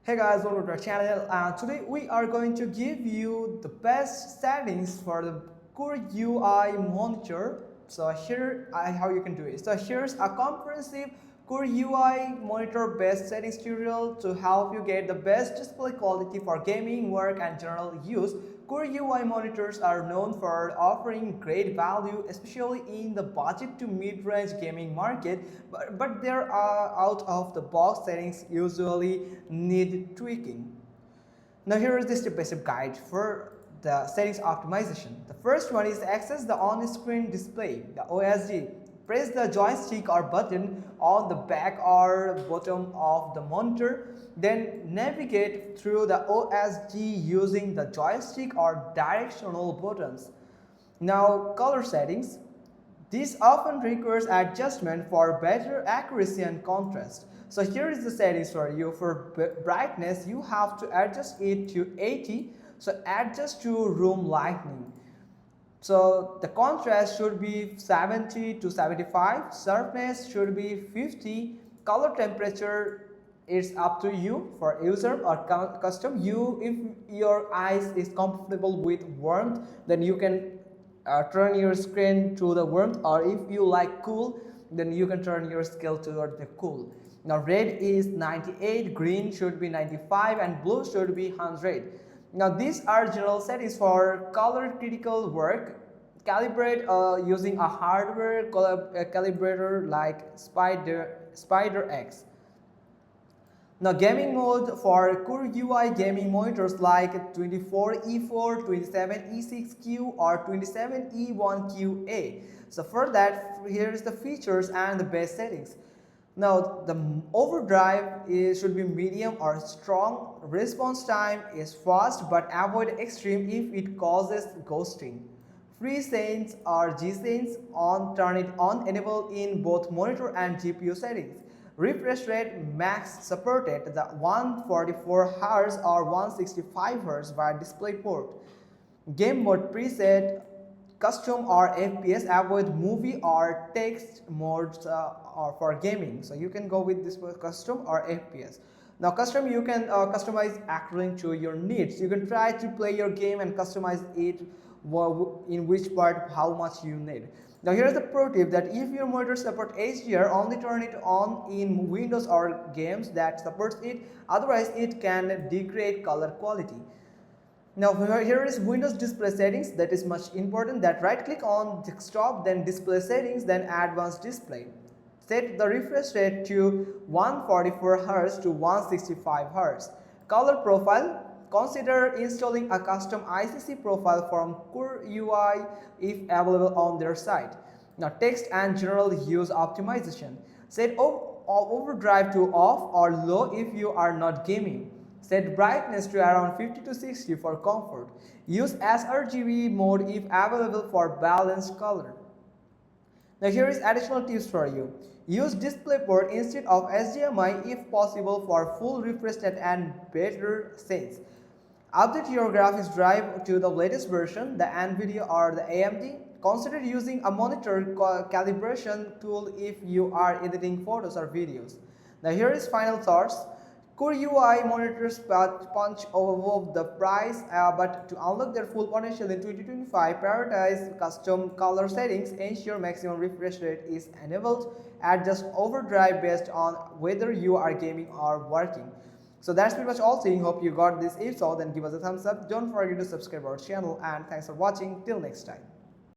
Hey guys, welcome to our channel. Today we are going to give you the best settings for the Koorui monitor. So how you can do it. So here's a comprehensive Koorui monitor best settings tutorial to help you get the best display quality for gaming, work and general use. Koorui monitors are known for offering great value, especially in the budget to mid-range gaming market, but their out-of-the-box settings usually need tweaking. Now here is the step-by-step guide for the settings optimization. The first one is access the on-screen display, the OSD. Press the joystick or button on the back or bottom of the monitor, then navigate through the OSD using the joystick or directional buttons. Now color settings. This often requires adjustment for better accuracy and contrast. So here is the settings for you. For brightness, you have to adjust it to 80. So adjust to room lighting. So the contrast should be 70 to 75. Sharpness should be 50. Color temperature is up to you for user or custom. If your eyes is comfortable with warmth, then you can turn your screen to the warmth, or if you like cool, then you can turn your scale toward the cool. Now red is 98, green should be 95 and blue should be 100. Now these are general settings for color critical work. Calibrate using a hardware calibrator like Spider X. Now gaming mode for Koorui gaming monitors like 24E4, 27E6Q or 27E1QA. So for that, here is the features and the base settings. Now the overdrive should be medium or strong. Response time is fast but avoid extreme if it causes ghosting. Free scenes or G-scenes on, turn it on, enable in both monitor and GPU settings. Refresh rate max supported the 144 Hz or 165 Hz via DisplayPort. Game mode preset custom or FPS, avoid movie or text modes or for gaming. So you can go with this custom or FPS. Now custom, you can customize according to your needs. You can try to play your game and customize it in which part how much you need. Now here's the pro tip that if your monitor supports HDR, only turn it on in Windows or games that supports it, otherwise it can degrade color quality. Now here is Windows display settings. That is much important. That right click on desktop, then display settings, then advanced display. Set the refresh rate to 144 Hz to 165 Hz. Color profile. Consider installing a custom ICC profile from Koorui if available on their site. Now text and general use optimization. Set overdrive to off or low if you are not gaming. Set brightness to around 50 to 60 for comfort. Use sRGB mode if available for balanced color. Now here is additional tips for you. Use DisplayPort instead of HDMI if possible for full refresh rate and better scenes. Update your graphics drive to the latest version, the NVIDIA or the AMD. Consider using a monitor calibration tool if you are editing photos or videos. Now here is final thoughts. Koorui monitors punch above the price, but to unlock their full potential in 2025, prioritize custom color settings, ensure maximum refresh rate is enabled, adjust overdrive based on whether you are gaming or working. So that's pretty much all thing. Hope you got this. If so, then give us a thumbs up. Don't forget to subscribe our channel, and thanks for watching. Till next time.